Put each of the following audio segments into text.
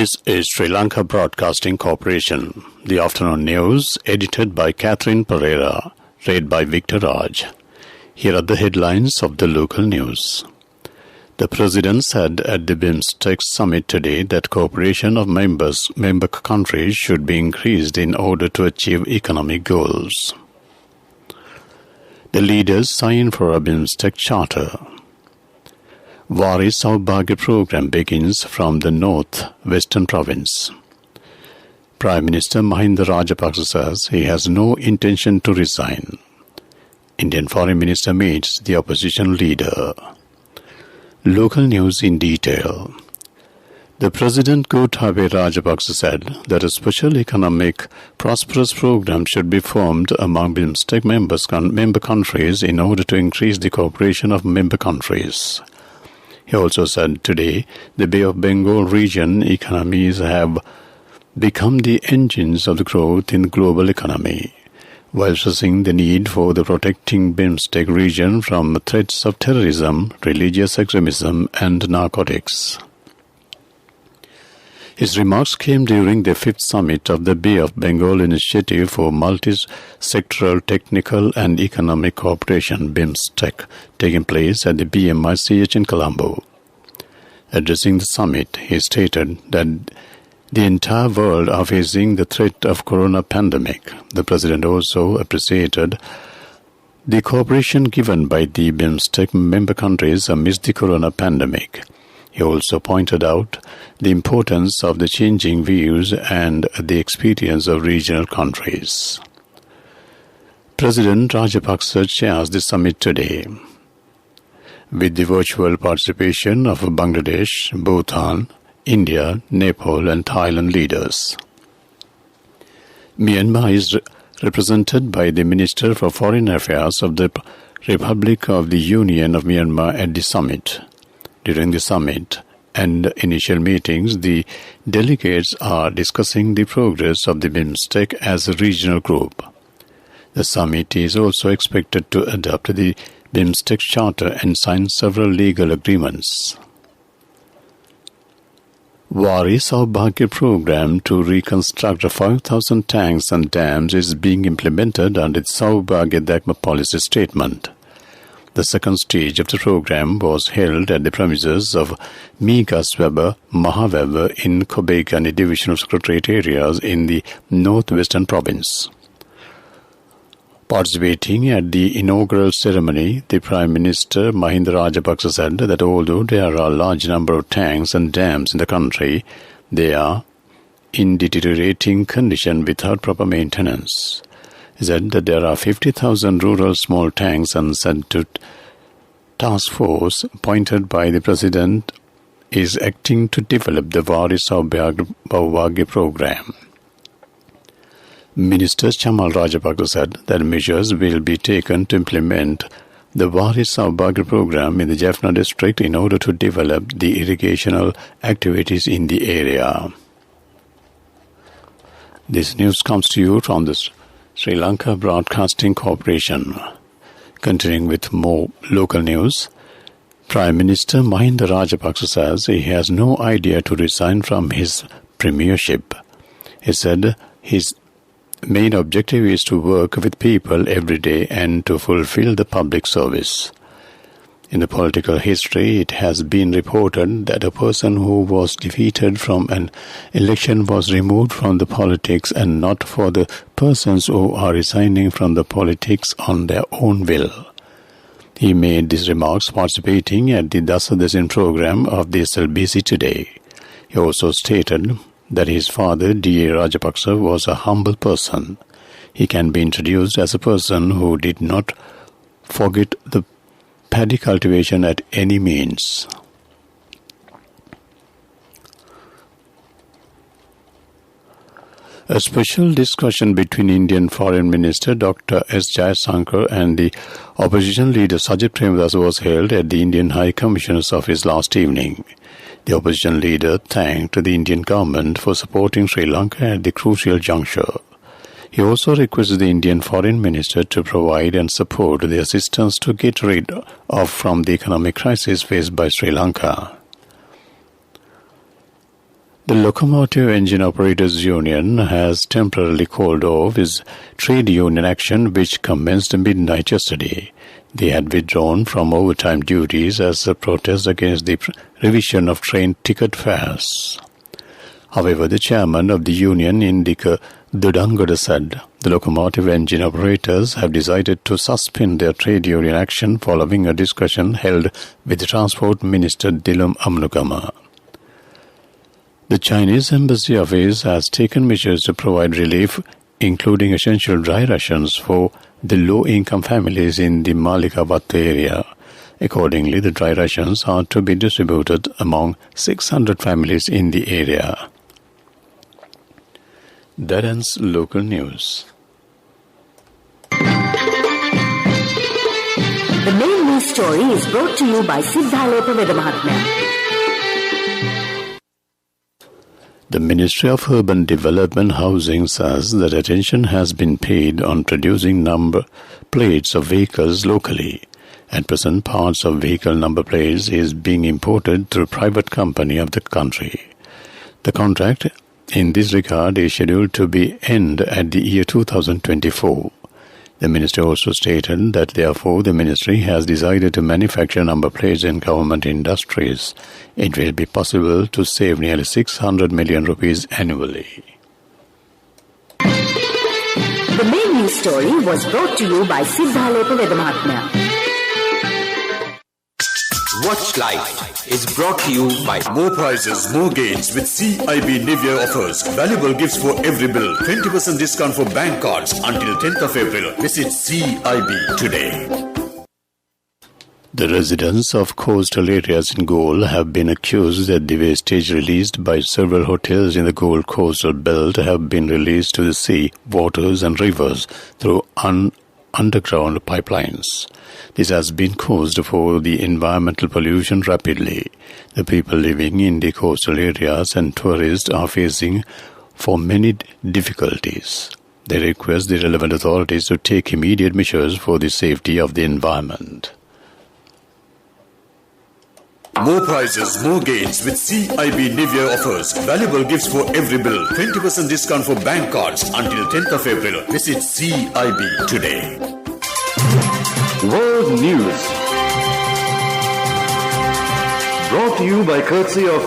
This is Sri Lanka Broadcasting Corporation. The afternoon news, edited by Catherine Pereira, read by Victor Raj. Here are the headlines of the local news. The President said at the BIMSTEC summit today that cooperation of member countries should be increased in order to achieve economic goals. The leaders signed for a BIMSTEC charter. Varis Saubhagya program begins from the north-western province. Prime Minister Mahinda Rajapaksa says he has no intention to resign. Indian Foreign Minister meets the opposition leader. Local news in detail. The President Gotabaya Rajapaksa said that a special economic prosperous program should be formed among BIMSTEC member countries in order to increase the cooperation of member countries. He also said today the Bay of Bengal region economies have become the engines of the growth in the global economy, while stressing the need for the protecting BIMSTEC region from threats of terrorism, religious extremism and narcotics. His remarks came during the 5th summit of the Bay of Bengal Initiative for Multi-Sectoral Technical and Economic Cooperation BIMSTEC, taking place at the BMICH in Colombo. Addressing the summit, he stated that the entire world are facing the threat of corona pandemic. The President also appreciated the cooperation given by the BIMSTEC member countries amidst the corona pandemic. He also pointed out the importance of the changing views and the experience of regional countries. President Rajapaksa chairs the summit today, with the virtual participation of Bangladesh, Bhutan, India, Nepal and Thailand leaders. Myanmar is represented by the Minister for Foreign Affairs of the Republic of the Union of Myanmar at the summit. During the summit and initial meetings, the delegates are discussing the progress of the BIMSTEC as a regional group. The summit is also expected to adopt the BIMSTEC Charter and sign several legal agreements. Varis Saubhagya program to reconstruct 5,000 tanks and dams is being implemented under the Saubhagya Dakma policy statement. The second stage of the program was held at the premises of Migas Weber Mahaweber in Kobekani Divisional Secretariat areas in the northwestern province. Participating at the inaugural ceremony, the Prime Minister Mahinda Rajapaksa said that although there are a large number of tanks and dams in the country, they are in deteriorating condition without proper maintenance. He said that there are 50,000 rural small tanks and said to task force appointed by the President is acting to develop the Varis Saubhagya program. Minister Chamal Rajapaksa said that measures will be taken to implement the Varis Saubhagya program in the Jaffna district in order to develop the irrigational activities in the area. This news comes to you from the Sri Lanka Broadcasting Corporation. Continuing with more local news, Prime Minister Mahinda Rajapaksa says he has no idea to resign from his premiership. He said his main objective is to work with people every day and to fulfill the public service. In the political history, it has been reported that a person who was defeated from an election was removed from the politics and not for the persons who are resigning from the politics on their own will. He made these remarks participating at the Dasadasin program of the SLBC today. He also stated that his father, D.A. Rajapaksa, was a humble person. He can be introduced as a person who did not forget the paddy cultivation at any means. A special discussion between Indian Foreign Minister Dr. S. Jayasankar and the opposition leader Sajid Premdas was held at the Indian High Commissioner's office last evening. The opposition leader thanked the Indian government for supporting Sri Lanka at the crucial juncture. He also requested the Indian Foreign Minister to provide and support the assistance to get rid of from the economic crisis faced by Sri Lanka. The Locomotive Engine Operators Union has temporarily called off its trade union action, which commenced midnight yesterday. They had withdrawn from overtime duties as a protest against the revision of train ticket fares. However, the chairman of the union, Indika Dudangada, said the locomotive engine operators have decided to suspend their trade union action following a discussion held with Transport Minister Dilum Amnugama. The Chinese Embassy Office has taken measures to provide relief, including essential dry rations for the low-income families in the Malikabad area. Accordingly, the dry rations are to be distributed among 600 families in the area. That ends local news. The main news story is brought to you by Siddhalopa Vedamahatmya. The Ministry of Urban Development Housing says that attention has been paid on producing number plates of vehicles locally. At present, parts of vehicle number plates is being imported through private company of the country. The contract in this regard is scheduled to be end at the year 2024. The ministry also stated that therefore the ministry has decided to manufacture number plates in government industries. It will be possible to save nearly 600 million rupees annually. The main news story was brought to you by Siddhalopa Vedamahatmya. Watch Life is brought to you by More prizes, more gains with CIB New Year offers. Valuable gifts for every bill. 20% discount for bank cards until 10th of April. Visit CIB today. The residents of coastal areas in Gold have been accused that the wastage released by several hotels in the Gold coastal belt have been released to the sea, waters and rivers through underground pipelines. This has been caused for the environmental pollution rapidly. The people living in the coastal areas and tourists are facing for many difficulties. They request the relevant authorities to take immediate measures for the safety of the environment. More prizes, more gains with CIB New Year offers. Valuable gifts for every bill. 20% discount for bank cards until 10th of April. Visit CIB today. World News brought to you by courtesy of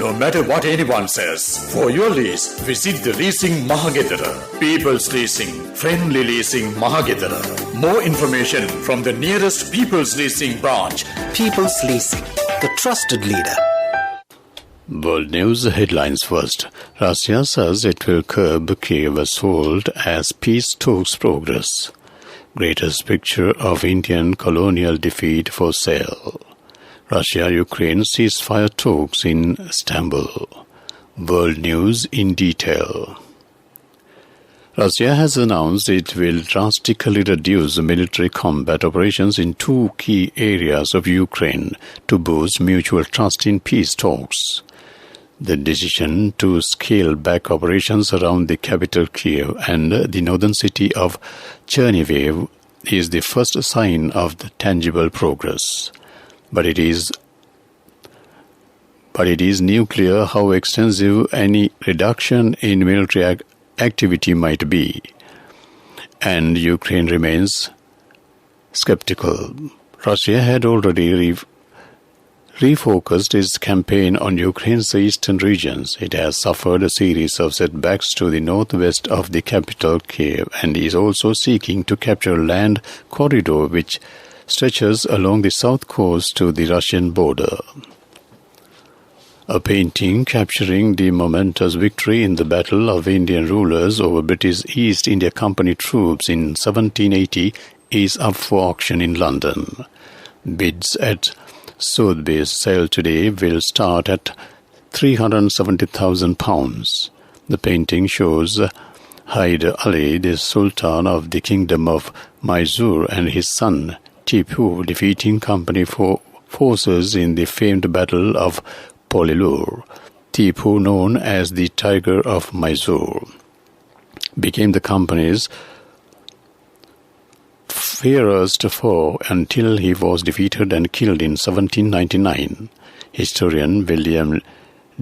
No matter what anyone says, for your lease, visit the Leasing Mahagedara. People's Leasing, Friendly Leasing Mahagedara. More information from the nearest People's Leasing branch. People's Leasing, the trusted leader. World News headlines first. Russia says it will curb Kiev assault as peace talks progress. Greatest picture of Indian colonial defeat for sale. Russia-Ukraine ceasefire talks in Istanbul. World News in detail. Russia has announced it will drastically reduce military combat operations in two key areas of Ukraine to boost mutual trust in peace talks. The decision to scale back operations around the capital Kiev and the northern city of Chernihiv is the first sign of the tangible progress. But it is unclear how extensive any reduction in military activity might be, and Ukraine remains skeptical. Russia had already refocused its campaign on Ukraine's eastern regions. It has suffered a series of setbacks to the northwest of the capital Kiev and is also seeking to capture a land corridor which stretches along the south coast to the Russian border. A painting capturing the momentous victory in the Battle of Indian Rulers over British East India Company troops in 1780 is up for auction in London. Bids at Sotheby's sale today will start at £370,000. The painting shows Hyder Ali, the Sultan of the Kingdom of Mysore, and his son Tipu defeating company forces in the famed Battle of Polilur. Tipu, known as the Tiger of Mysore, became the company's fiercest foe until he was defeated and killed in 1799. Historian William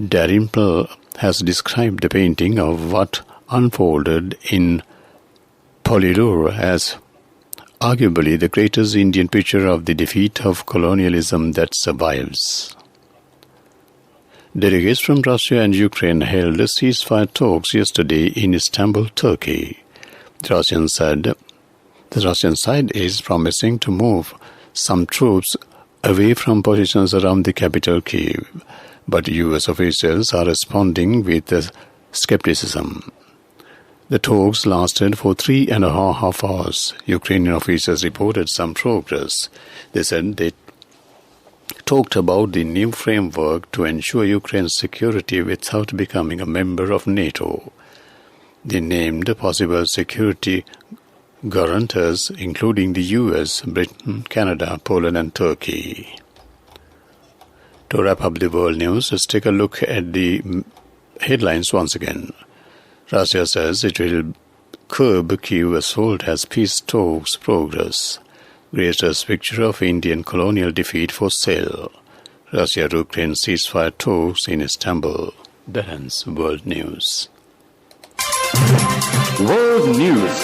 Dalrymple has described the painting of what unfolded in Polilur as arguably the greatest Indian picture of the defeat of colonialism that survives. Delegates from Russia and Ukraine held ceasefire talks yesterday in Istanbul, Turkey. The Russian side is promising to move some troops away from positions around the capital Kyiv, but US officials are responding with skepticism. The talks lasted for 3.5 hours. Ukrainian officials reported some progress. They said they talked about the new framework to ensure Ukraine's security without becoming a member of NATO. They named possible security guarantors, including the US, Britain, Canada, Poland, and Turkey. To wrap up the world news, let's take a look at the headlines once again. Russia says it will curb Kyiv assault as peace talks progress. Greatest picture of Indian colonial defeat for sale. Russia-Ukraine ceasefire talks in Istanbul. That ends world news. World News.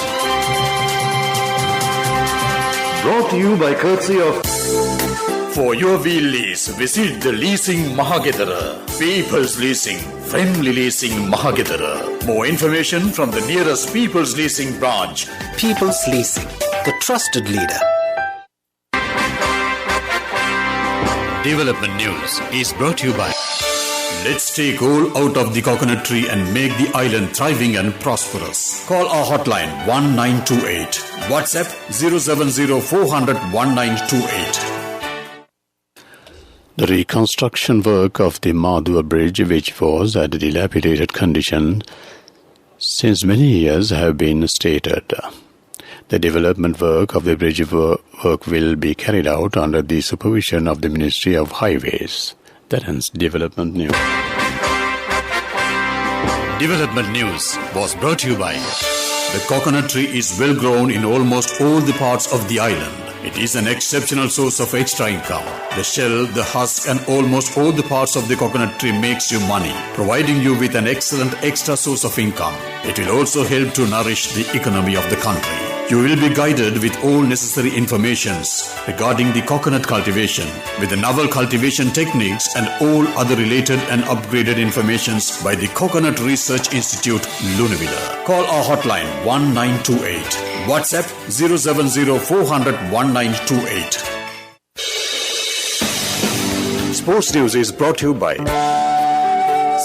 Brought to you by courtesy of... For your wheel lease, visit the Leasing Mahagedara. People's Leasing, friendly leasing Mahagedara. More information from the nearest People's Leasing branch. People's Leasing, the trusted leader. Development News is brought to you by... Let's take all out of the coconut tree and make the island thriving and prosperous. Call our hotline 1928. WhatsApp 070 400 1928. The reconstruction work of the Madhur Bridge, which was at a dilapidated condition since many years, have been stated. The development work of the bridge work will be carried out under the supervision of the Ministry of Highways. That ends Development News. Development News was brought to you by... The coconut tree is well grown in almost all the parts of the island. It is an exceptional source of extra income. The shell, the husk and almost all the parts of the coconut tree makes you money, providing you with an excellent extra source of income. It will also help to nourish the economy of the country. You will be guided with all necessary informations regarding the coconut cultivation, with the novel cultivation techniques and all other related and upgraded informations by the Coconut Research Institute, Lunavilla. Call our hotline 1928. WhatsApp 070 400 1928. Sports News is brought to you by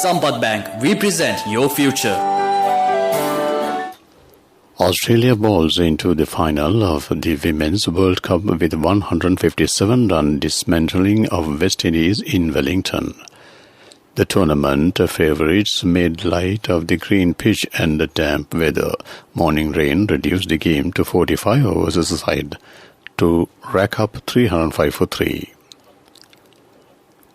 Sampath Bank. We present your future. Australia bowls into the final of the Women's World Cup with 157-run dismantling of West Indies in Wellington. The tournament favourites made light of the green pitch and the damp weather. Morning rain reduced the game to 45 overs aside to rack up 305 for 3.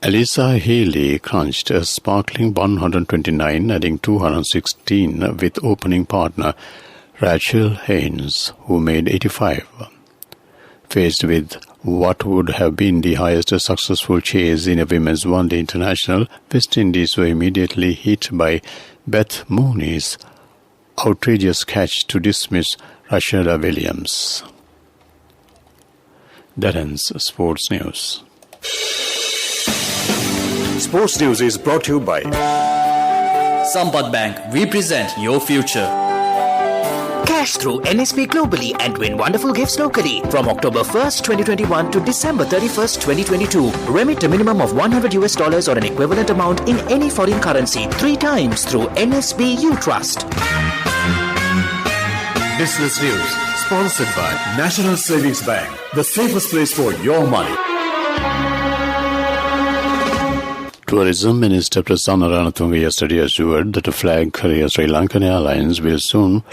Alyssa Healy crunched a sparkling 129, adding 216 with opening partner Rachel Haynes, who made 85. Faced with what would have been the highest successful chase in a women's one-day international, West Indies were immediately hit by Beth Mooney's outrageous catch to dismiss Rashida Williams. That ends Sports News. Sports News is brought to you by Sampath Bank. We present your future. Cash through NSP globally and win wonderful gifts locally. From October 1st, 2021 to December 31st, 2022. Remit a minimum of $100 or an equivalent amount in any foreign currency 3 times through NSB You Trust. Business News, sponsored by National Savings Bank, the safest place for your money. Tourism Minister Prasanna Ranatunga yesterday assured that the flag carrier Sri Lankan Airlines will soon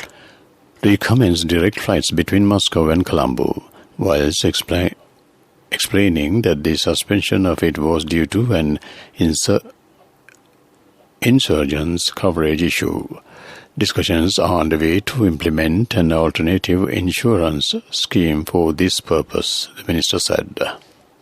recommence direct flights between Moscow and Colombo, whilst explaining that the suspension of it was due to an insurgents coverage issue. Discussions are underway to implement an alternative insurance scheme for this purpose, the minister said.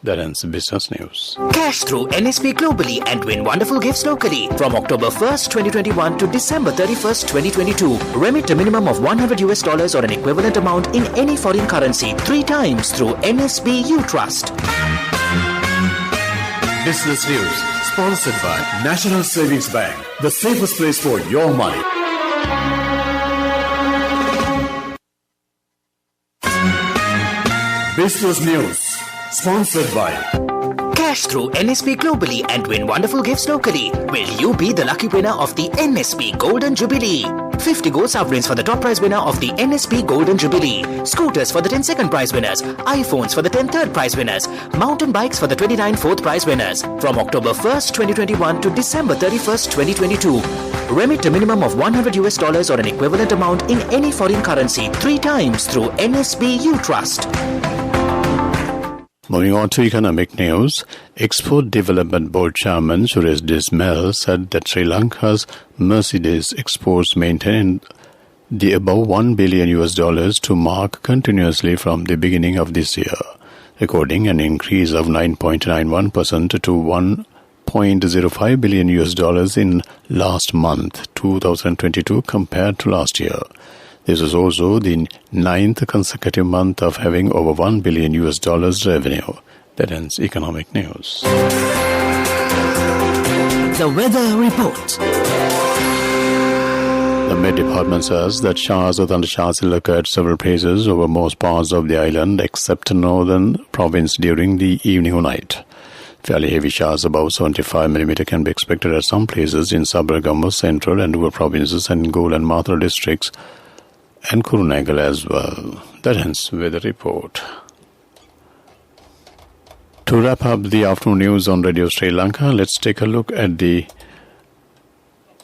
That ends business news. Cash through NSP globally and win wonderful gifts locally. From October 1st, 2021 to December 31st, 2022. Remit a minimum of $100 or an equivalent amount in any foreign currency 3 times through NSB You Trust. Business news sponsored by National Savings Bank, the safest place for your money. Business news sponsored by Cash through NSP globally and win wonderful gifts locally. Will you be the lucky winner of the NSP Golden Jubilee? 50 gold sovereigns for the top prize winner of the NSP Golden Jubilee. Scooters for the 10 second prize winners. iPhones for the 10 third prize winners. Mountain bikes for the 29 fourth prize winners. From October 1st, 2021 to December 31st, 2022. Remit a minimum of $100 or an equivalent amount in any foreign currency 3 times through NSB You Trust. Moving on to economic news, Export Development Board Chairman Suresh Dismal said that Sri Lanka's Mercedes exports maintained the above $1 billion to mark continuously from the beginning of this year, recording an increase of 9.91% to $1.05 billion in last month, 2022, compared to last year. This was also the 9th consecutive month of having over $1 billion revenue. That ends economic news. The weather report. The Met Department says that showers or thundershowers will occur at several places over most parts of the island except the northern province during the evening or night. Fairly heavy showers above 75 mm can be expected at some places in Sabaragamu, central and rural provinces and Gol and Mathura districts and Kurunegala as well. That ends with the report. To wrap up the afternoon news on Radio Sri Lanka, let's take a look at the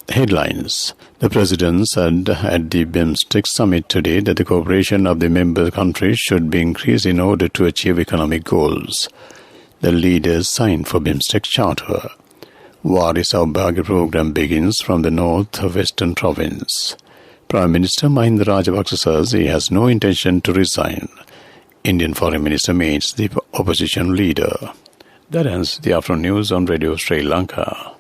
headlines. The President said at the BIMSTEC summit today that the cooperation of the member countries should be increased in order to achieve economic goals. The leaders signed for BIMSTEC Charter. Waris Saubhagya program begins from the north-western province. Prime Minister Mahinda Rajapaksa says he has no intention to resign. Indian Foreign Minister meets the opposition leader. That ends the afternoon news on Radio Sri Lanka.